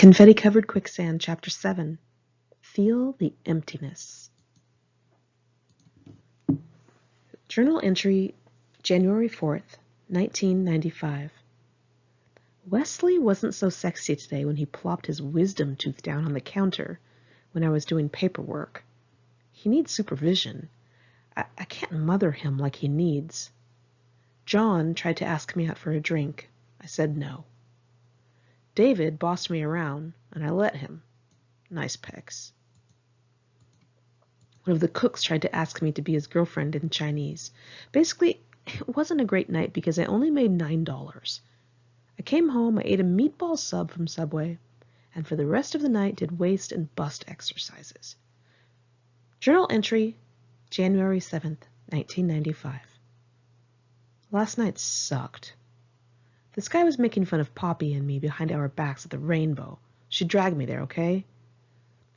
Confetti Covered Quicksand, Chapter 7. Feel the Emptiness. Journal entry, January 4th, 1995. Wesley wasn't so sexy today when he plopped his wisdom tooth down on the counter when I was doing paperwork. He needs supervision. I can't mother him like he needs. John tried to ask me out for a drink. I said no. David bossed me around, and I let him. Nice pecs. One of the cooks tried to ask me to be his girlfriend in Chinese. Basically, it wasn't a great night because I only made $9. I came home, I ate a meatball sub from Subway, and for the rest of the night did waist and bust exercises. Journal entry, January 7th, 1995. Last night sucked. This guy was making fun of Poppy and me behind our backs at the Rainbow. She dragged me there, okay?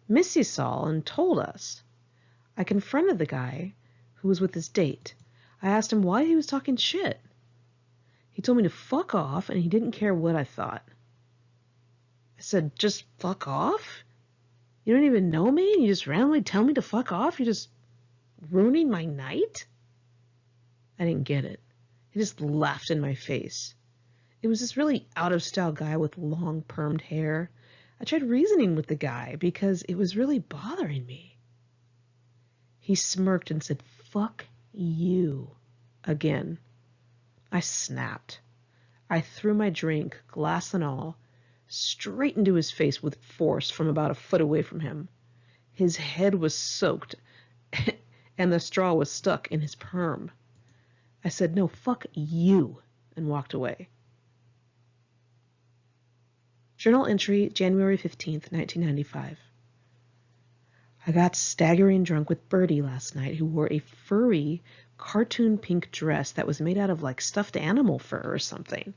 Missy saw and told us. I confronted the guy who was with his date. I asked him why he was talking shit. He told me to fuck off and he didn't care what I thought. I said, just fuck off? You don't even know me and you just randomly tell me to fuck off? You're just ruining my night? I didn't get it. He just laughed in my face. It was this really out-of-style guy with long permed hair. I tried reasoning with the guy because it was really bothering me. He smirked and said, fuck you, again. I snapped. I threw my drink, glass and all, straight into his face with force from about a foot away from him. His head was soaked, and the straw was stuck in his perm. I said, no, fuck you, and walked away. Journal entry, January 15th, 1995. I got staggering drunk with Bertie last night, who wore a furry, cartoon pink dress that was made out of like stuffed animal fur or something.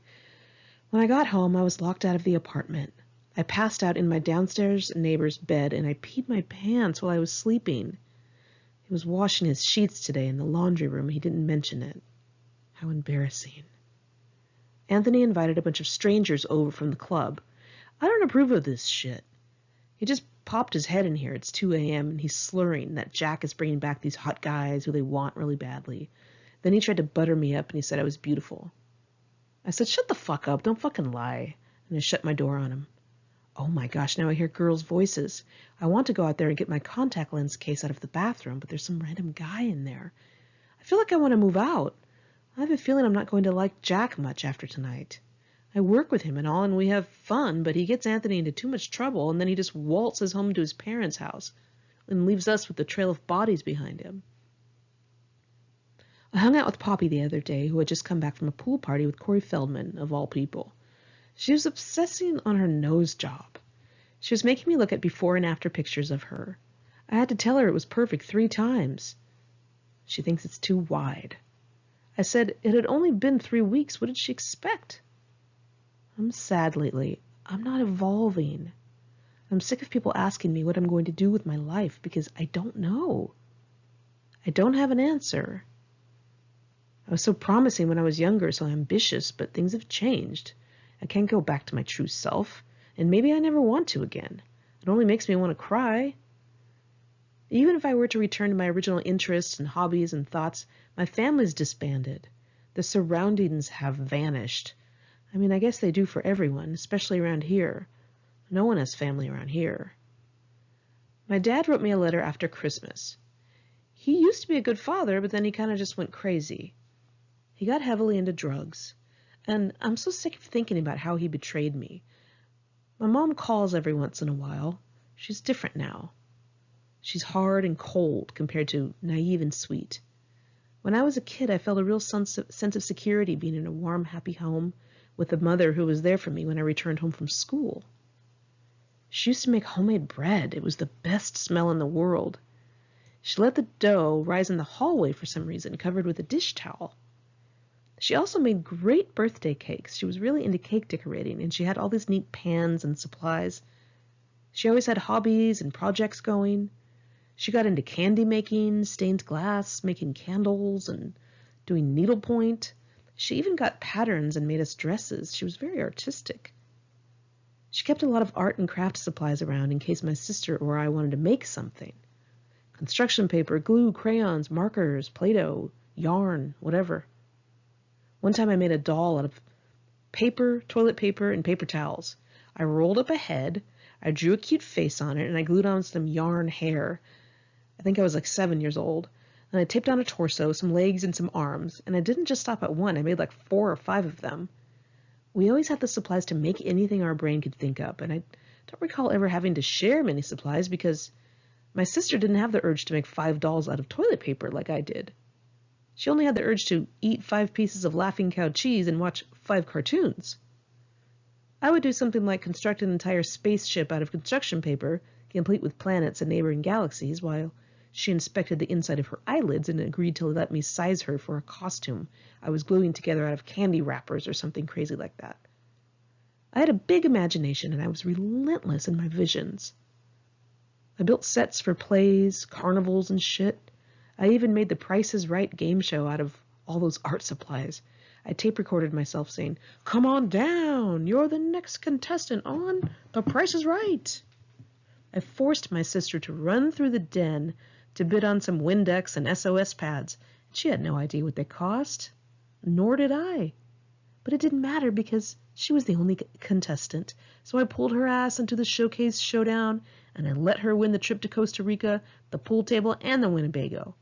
When I got home, I was locked out of the apartment. I passed out in my downstairs neighbor's bed and I peed my pants while I was sleeping. He was washing his sheets today in the laundry room. He didn't mention it. How embarrassing. Anthony invited a bunch of strangers over from the club. I don't approve of this shit. He just popped his head in here. It's 2 a.m. and he's slurring that Jack is bringing back these hot guys who they want really badly. Then he tried to butter me up and he said I was beautiful. I said, shut the fuck up. Don't fucking lie. And I shut my door on him. Oh my gosh, now I hear girls' voices. I want to go out there and get my contact lens case out of the bathroom, but there's some random guy in there. I feel like I want to move out. I have a feeling I'm not going to like Jack much after tonight. I work with him and all, and we have fun, but he gets Anthony into too much trouble, and then he just waltzes home to his parents' house and leaves us with the trail of bodies behind him. I hung out with Poppy the other day, who had just come back from a pool party with Corey Feldman, of all people. She was obsessing on her nose job. She was making me look at before and after pictures of her. I had to tell her it was perfect 3 times. She thinks it's too wide. I said it had only been 3 weeks. What did she expect? I'm sad lately. I'm not evolving. I'm sick of people asking me what I'm going to do with my life because I don't know. I don't have an answer. I was so promising when I was younger, so ambitious, but things have changed. I can't go back to my true self, and maybe I never want to again. It only makes me want to cry. Even if I were to return to my original interests and hobbies and thoughts, my family's disbanded. The surroundings have vanished. I mean, I guess they do for everyone, especially around here. No one has family around here. My dad wrote me a letter after Christmas. He used to be a good father, but then he kind of just went crazy. He got heavily into drugs, and I'm so sick of thinking about how he betrayed me. My mom calls every once in a while. She's different now. She's hard and cold compared to naive and sweet. When I was a kid, I felt a real sense of security being in a warm, happy home with a mother who was there for me when I returned home from school. She used to make homemade bread. It was the best smell in the world. She let the dough rise in the hallway for some reason, covered with a dish towel. She also made great birthday cakes. She was really into cake decorating, and she had all these neat pans and supplies. She always had hobbies and projects going. She got into candy making, stained glass, making candles, and doing needlepoint. She even got patterns and made us dresses. She was very artistic. She kept a lot of art and craft supplies around in case my sister or I wanted to make something. Construction paper, glue, crayons, markers, Play-Doh, yarn, whatever. One time I made a doll out of paper, toilet paper, and paper towels. I rolled up a head, I drew a cute face on it, and I glued on some yarn hair. I think I was like 7 years old. And I taped on a torso, some legs, and some arms. And I didn't just stop at one, I made like 4 or 5 of them. We always had the supplies to make anything our brain could think up, and I don't recall ever having to share many supplies because my sister didn't have the urge to make 5 dolls out of toilet paper like I did. She only had the urge to eat 5 pieces of Laughing Cow cheese and watch 5 cartoons. I would do something like construct an entire spaceship out of construction paper, complete with planets and neighboring galaxies, while she inspected the inside of her eyelids and agreed to let me size her for a costume I was gluing together out of candy wrappers or something crazy like that. I had a big imagination and I was relentless in my visions. I built sets for plays, carnivals, and shit. I even made the Price is Right game show out of all those art supplies. I tape recorded myself saying, "Come on down, you're the next contestant on The Price is Right." I forced my sister to run through the den to bid on some Windex and SOS pads. She had no idea what they cost, nor did I. But it didn't matter because she was the only contestant, so I pulled her ass into the showcase showdown, and I let her win the trip to Costa Rica, the pool table, and the Winnebago.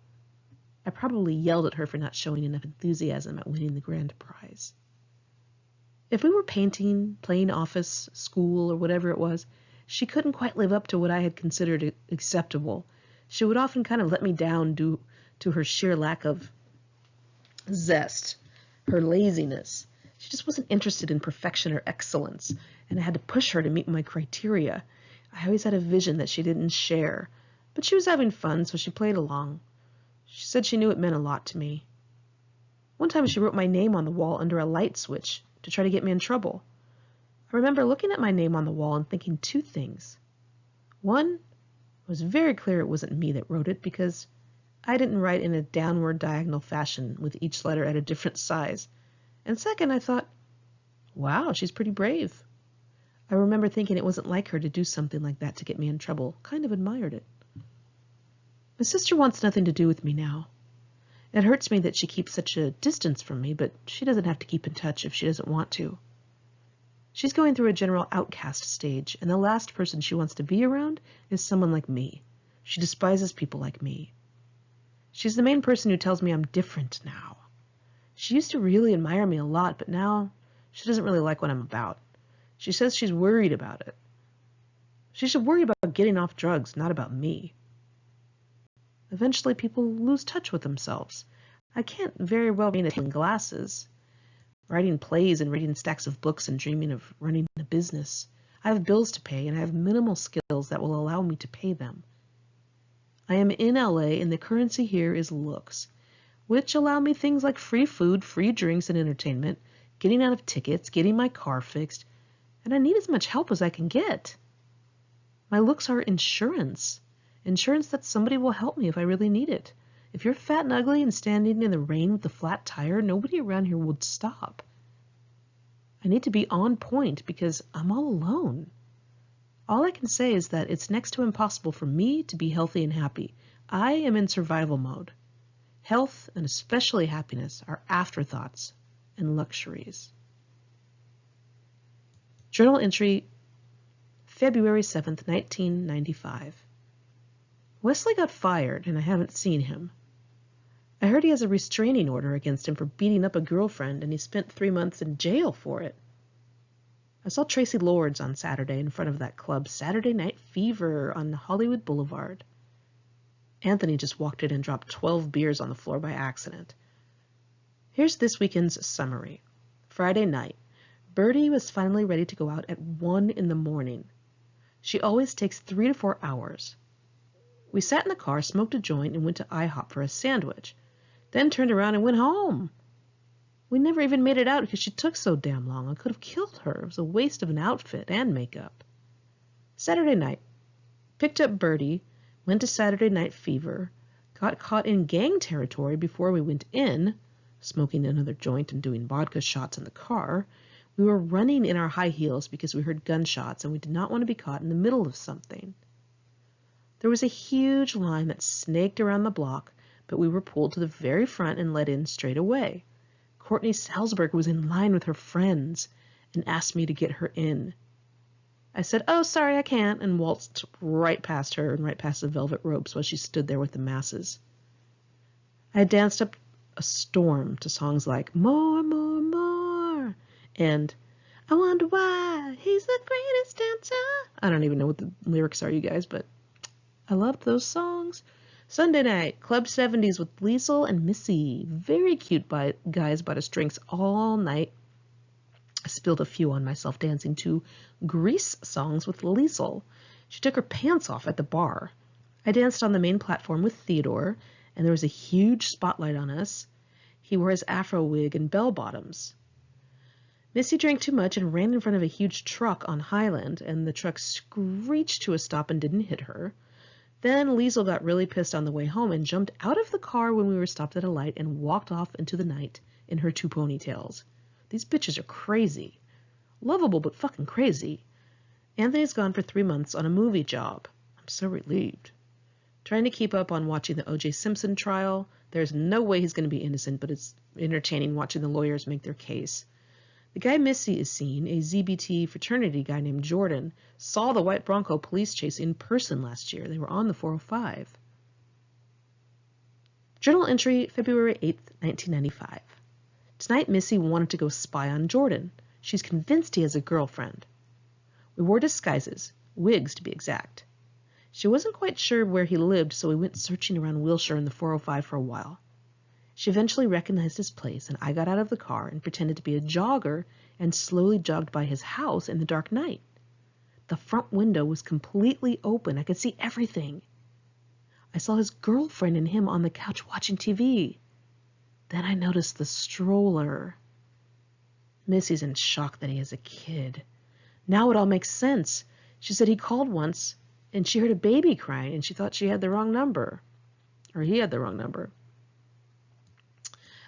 I probably yelled at her for not showing enough enthusiasm at winning the grand prize. If we were painting, playing office, school, or whatever it was, she couldn't quite live up to what I had considered acceptable. She would often kind of let me down due to her sheer lack of zest, her laziness. She just wasn't interested in perfection or excellence, and I had to push her to meet my criteria. I always had a vision that she didn't share, but she was having fun, so she played along. She said she knew it meant a lot to me. One time she wrote my name on the wall under a light switch to try to get me in trouble. I remember looking at my name on the wall and thinking 2 things. One, it was very clear it wasn't me that wrote it because I didn't write in a downward diagonal fashion with each letter at a different size. And second, I thought, wow, she's pretty brave. I remember thinking it wasn't like her to do something like that to get me in trouble. Kind of admired it. My sister wants nothing to do with me now. It hurts me that she keeps such a distance from me, but she doesn't have to keep in touch if she doesn't want to. She's going through a general outcast stage, and the last person she wants to be around is someone like me. She despises people like me. She's the main person who tells me I'm different now. She used to really admire me a lot, but now she doesn't really like what I'm about. She says she's worried about it. She should worry about getting off drugs, not about me. Eventually, people lose touch with themselves. I can't very well read in glasses, writing plays and reading stacks of books and dreaming of running a business. I have bills to pay, and I have minimal skills that will allow me to pay them. I am in LA, and the currency here is looks, which allow me things like free food, free drinks and entertainment, getting out of tickets, getting my car fixed, and I need as much help as I can get. My looks are insurance. Insurance that somebody will help me if I really need it. If you're fat and ugly and standing in the rain with a flat tire, nobody around here would stop. I need to be on point because I'm all alone. All I can say is that it's next to impossible for me to be healthy and happy. I am in survival mode. Health, and especially happiness, are afterthoughts and luxuries. Journal entry, February 7th, 1995. Wesley got fired, and I haven't seen him. I heard he has a restraining order against him for beating up a girlfriend, and he spent 3 months in jail for it. I saw Tracy Lords on Saturday in front of that club, Saturday Night Fever, on Hollywood Boulevard. Anthony just walked in and dropped 12 beers on the floor by accident. Here's this weekend's summary. Friday night. Birdie was finally ready to go out at 1 in the morning. She always takes 3 to 4 hours. We sat in the car, smoked a joint, and went to IHOP for a sandwich. Then turned around and went home. We never even made it out because she took so damn long. I could have killed her. It was a waste of an outfit and makeup. Saturday night. Picked up Birdie, went to Saturday Night Fever, got caught in gang territory before we went in, smoking another joint and doing vodka shots in the car, We were running in our high heels because we heard gunshots and we did not want to be caught in the middle of something. There was a huge line that snaked around the block, but we were pulled to the very front and let in straight away. Courtney Salzberg was in line with her friends and asked me to get her in. I said, "Oh, sorry, I can't," and waltzed right past her and right past the velvet ropes while she stood there with the masses. I danced up a storm to songs like "More, More, More," and "I Wonder Why He's the Greatest Dancer." I don't even know what the lyrics are, you guys, but I loved those songs. Sunday night, Club 70s with Liesel and Missy. Very cute guys bought us drinks all night. I spilled a few on myself dancing to Grease songs with Liesel. She took her pants off at the bar. I danced on the main platform with Theodore, and there was a huge spotlight on us. He wore his afro wig and bell-bottoms. Missy drank too much and ran in front of a huge truck on Highland, and the truck screeched to a stop and didn't hit her. Then Liesel got really pissed on the way home and jumped out of the car when we were stopped at a light and walked off into the night in her 2 ponytails. These bitches are crazy. Lovable, but fucking crazy. Anthony's gone for 3 months on a movie job. I'm so relieved. Trying to keep up on watching the O.J. Simpson trial. There's no way he's going to be innocent, but it's entertaining watching the lawyers make their case. The guy Missy is seeing, a ZBT fraternity guy named Jordan, saw the white Bronco police chase in person last year. They were on the 405. Journal entry, February 8th, 1995. Tonight, Missy wanted to go spy on Jordan. She's convinced he has a girlfriend. We wore disguises, wigs to be exact. She wasn't quite sure where he lived, so we went searching around Wilshire in the 405 for a while. She eventually recognized his place, and I got out of the car and pretended to be a jogger and slowly jogged by his house in the dark night. The front window was completely open. I could see everything. I saw his girlfriend and him on the couch watching TV. Then I noticed the stroller. Missy's in shock that he has a kid. Now it all makes sense. She said he called once, and she heard a baby crying, and she thought she had the wrong number. Or he had the wrong number.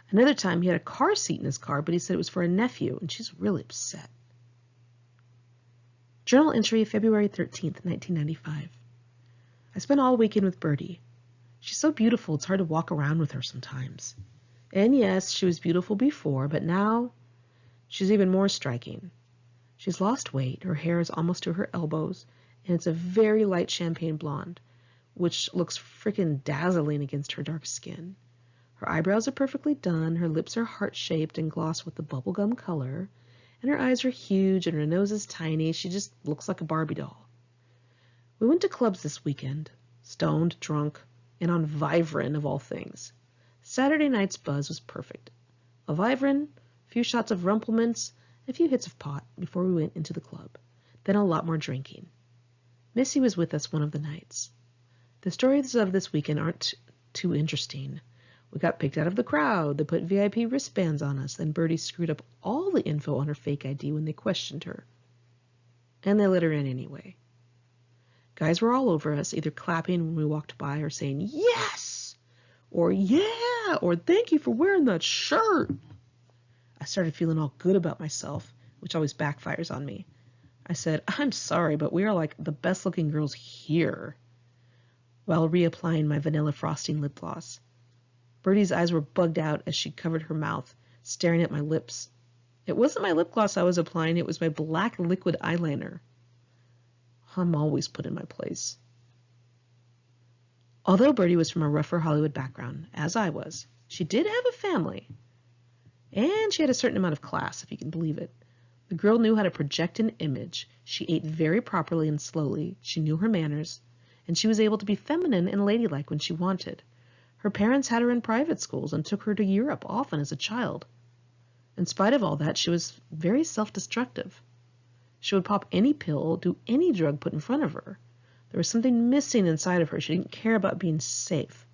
Another time, he had a car seat in his car, but he said it was for a nephew, and she's really upset. Journal entry, February 13th, 1995. I spent all weekend with Birdie. She's so beautiful, it's hard to walk around with her sometimes. And yes, she was beautiful before, but now she's even more striking. She's lost weight, her hair is almost to her elbows, and it's a very light champagne blonde, which looks frickin' dazzling against her dark skin. Her eyebrows are perfectly done, her lips are heart-shaped and glossed with the bubblegum color, and her eyes are huge and her nose is tiny. She just looks like a Barbie doll. We went to clubs this weekend, stoned, drunk, and on Vivarin of all things. Saturday night's buzz was perfect. A Vivarin, a few shots of Rumpelmints, and a few hits of pot before we went into the club. Then a lot more drinking. Missy was with us one of the nights. The stories of this weekend aren't too interesting. We got picked out of the crowd. They put V.I.P. wristbands on us. Then Birdie screwed up all the info on her fake ID when they questioned her. And they let her in anyway. Guys were all over us, either clapping when we walked by or saying, "Yes!" or "Yeah!" or "Thank you for wearing that shirt." I started feeling all good about myself, which always backfires on me. I said, "I'm sorry, but we are like the best-looking girls here," while reapplying my vanilla frosting lip gloss. Birdie's eyes were bugged out as she covered her mouth, staring at my lips. It wasn't my lip gloss I was applying, it was my black liquid eyeliner. I'm always put in my place. Although Birdie was from a rougher Hollywood background, as I was, she did have a family. And she had a certain amount of class, if you can believe it. The girl knew how to project an image. She ate very properly and slowly. She knew her manners. And she was able to be feminine and ladylike when she wanted. Her parents had her in private schools and took her to Europe often as a child. In spite of all that, she was very self-destructive. She would pop any pill, do any drug put in front of her. There was something missing inside of her. She didn't care about being safe.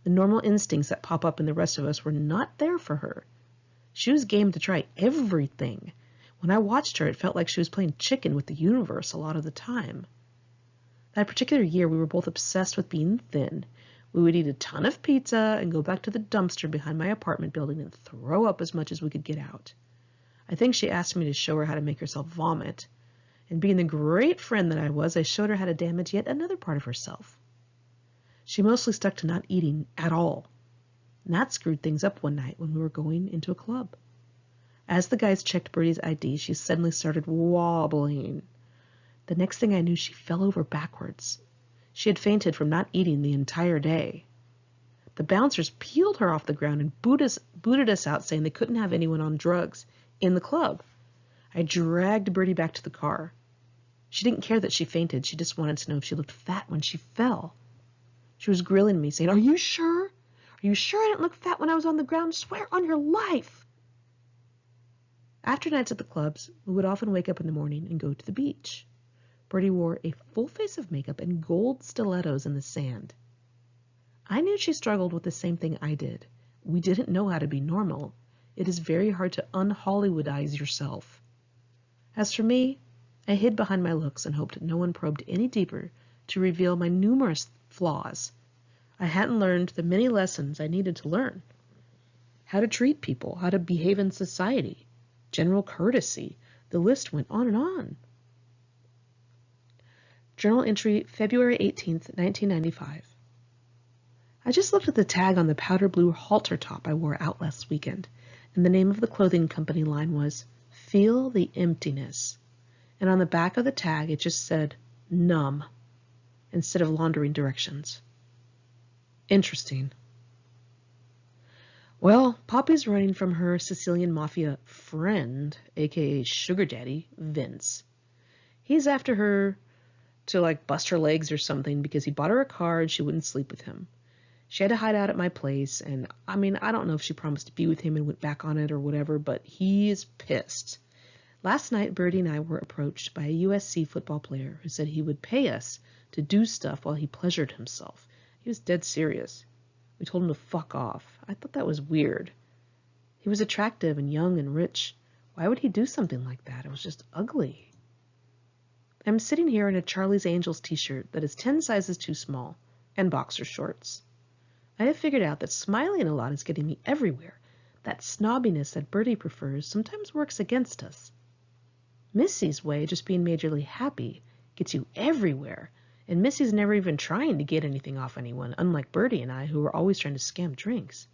The normal instincts that pop up in the rest of us were not there for her. She was game to try everything. When I watched her, it felt like she was playing chicken with the universe a lot of the time. That particular year, we were both obsessed with being thin. We would eat a ton of pizza and go back to the dumpster behind my apartment building and throw up as much as we could get out. I think she asked me to show her how to make herself vomit. And being the great friend that I was, I showed her how to damage yet another part of herself. She mostly stuck to not eating at all. And that screwed things up one night when we were going into a club. As the guys checked Birdie's ID, she suddenly started wobbling. The next thing I knew, she fell over backwards. She had fainted from not eating the entire day. The bouncers peeled her off the ground and booted us out, saying they couldn't have anyone on drugs in the club. I dragged Birdie back to the car. She didn't care that she fainted. She just wanted to know if she looked fat when she fell. She was grilling me, saying, "Are you sure? Are you sure I didn't look fat when I was on the ground? Swear on your life." After nights at the clubs, we would often wake up in the morning and go to the beach. Birdie wore a full face of makeup and gold stilettos in the sand. I knew she struggled with the same thing I did. We didn't know how to be normal. It is very hard to un-Hollywoodize yourself. As for me, I hid behind my looks and hoped no one probed any deeper to reveal my numerous flaws. I hadn't learned the many lessons I needed to learn. How to treat people, how to behave in society, general courtesy. The list went on and on. Journal entry, February 18th, 1995. I just looked at the tag on the powder blue halter top I wore out last weekend, and the name of the clothing company line was Feel the Emptiness. And on the back of the tag, it just said, numb, instead of laundering directions. Interesting. Well, Poppy's running from her Sicilian mafia friend, aka sugar daddy, Vince. He's after her to bust her legs or something because he bought her a car and she wouldn't sleep with him. She had to hide out at my place, and I don't know if she promised to be with him and went back on it or whatever, but he is pissed. Last night, Birdie and I were approached by a USC football player who said he would pay us to do stuff while he pleasured himself. He was dead serious. We told him to fuck off. I thought that was weird. He was attractive and young and rich. Why would he do something like that? It was just ugly. I'm sitting here in a Charlie's Angels t-shirt that is 10 sizes too small and boxer shorts. I have figured out that smiling a lot is getting me everywhere. That snobbiness that Birdie prefers sometimes works against us. Missy's way, just being majorly happy, gets you everywhere, and Missy's never even trying to get anything off anyone, unlike Birdie and I, who are always trying to scam drinks.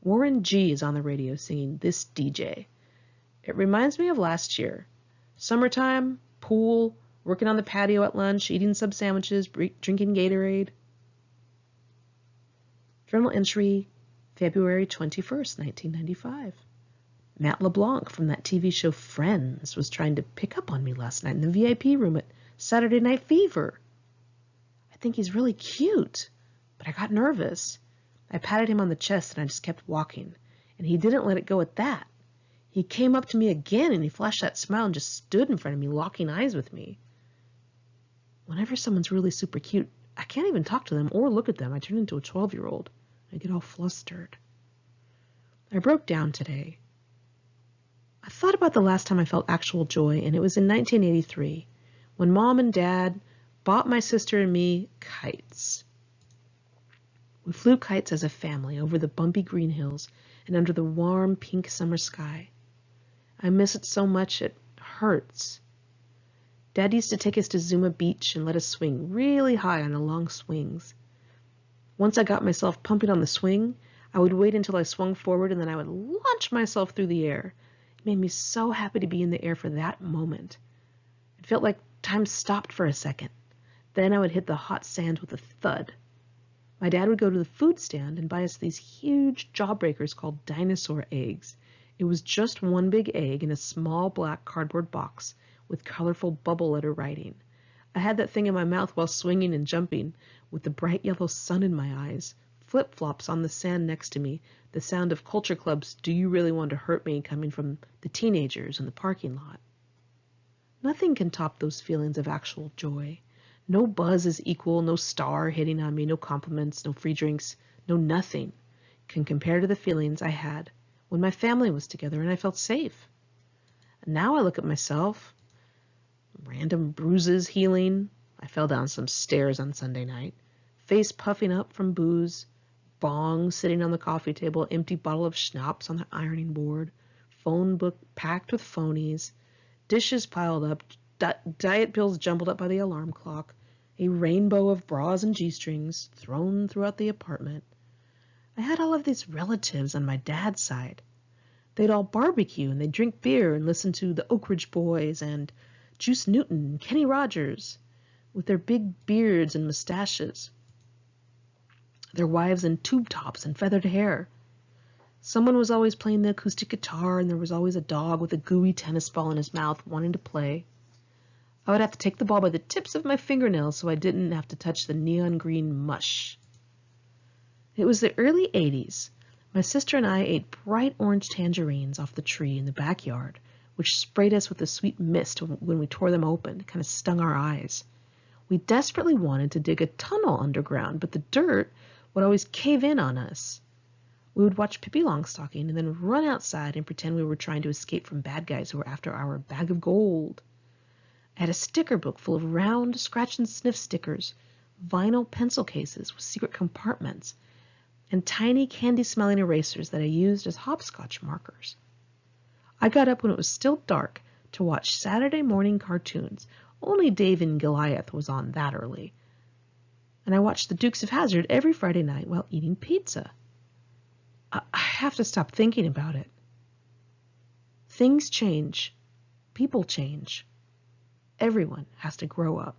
Warren G is on the radio singing This DJ. It reminds me of last year. Summertime, pool, working on the patio at lunch, eating sub sandwiches, drinking Gatorade. Journal entry, February 21st, 1995. Matt LeBlanc from that TV show Friends was trying to pick up on me last night in the V.I.P room at Saturday Night Fever. I think he's really cute, but I got nervous. I patted him on the chest and I just kept walking, and he didn't let it go at that. He came up to me again and he flashed that smile and just stood in front of me, locking eyes with me. Whenever someone's really super cute, I can't even talk to them or look at them. I turn into a 12-year-old. I get all flustered. I broke down today. I thought about the last time I felt actual joy, and it was in 1983, when Mom and Dad bought my sister and me kites. We flew kites as a family over the bumpy green hills and under the warm pink summer sky. I miss it so much it hurts. Dad used to take us to Zuma Beach and let us swing really high on the long swings. Once I got myself pumping on the swing, I would wait until I swung forward and then I would launch myself through the air. It made me so happy to be in the air for that moment. It felt like time stopped for a second. Then I would hit the hot sand with a thud. My dad would go to the food stand and buy us these huge jawbreakers called dinosaur eggs. It was just one big egg in a small black cardboard box with colorful bubble letter writing. I had that thing in my mouth while swinging and jumping, with the bright yellow sun in my eyes, flip-flops on the sand next to me, the sound of Culture Club's Do You Really Want to Hurt Me coming from the teenagers in the parking lot. Nothing can top those feelings of actual joy. No buzz is equal, no star hitting on me, no compliments, no free drinks, no nothing can compare to the feelings I had when my family was together and I felt safe. And now I look at myself, random bruises healing. I fell down some stairs on Sunday night, face puffing up from booze, bong sitting on the coffee table, empty bottle of schnapps on the ironing board, phone book packed with phonies, dishes piled up, diet pills jumbled up by the alarm clock, a rainbow of bras and G-strings thrown throughout the apartment. I had all of these relatives on my dad's side. They'd all barbecue and they'd drink beer and listen to the Oak Ridge Boys and Juice Newton and Kenny Rogers with their big beards and mustaches, their wives in tube tops and feathered hair. Someone was always playing the acoustic guitar, and there was always a dog with a gooey tennis ball in his mouth wanting to play. I would have to take the ball by the tips of my fingernails so I didn't have to touch the neon green mush. It was the early 80s. My sister and I ate bright orange tangerines off the tree in the backyard, which sprayed us with a sweet mist when we tore them open. It kind of stung our eyes. We desperately wanted to dig a tunnel underground, but the dirt would always cave in on us. We would watch Pippi Longstocking and then run outside and pretend we were trying to escape from bad guys who were after our bag of gold. I had a sticker book full of round scratch-and-sniff stickers, vinyl pencil cases with secret compartments, and tiny candy-smelling erasers that I used as hopscotch markers. I got up when it was still dark to watch Saturday morning cartoons. Only Dave and Goliath was on that early. And I watched the Dukes of Hazzard every Friday night while eating pizza. I have to stop thinking about it. Things change. People change. Everyone has to grow up.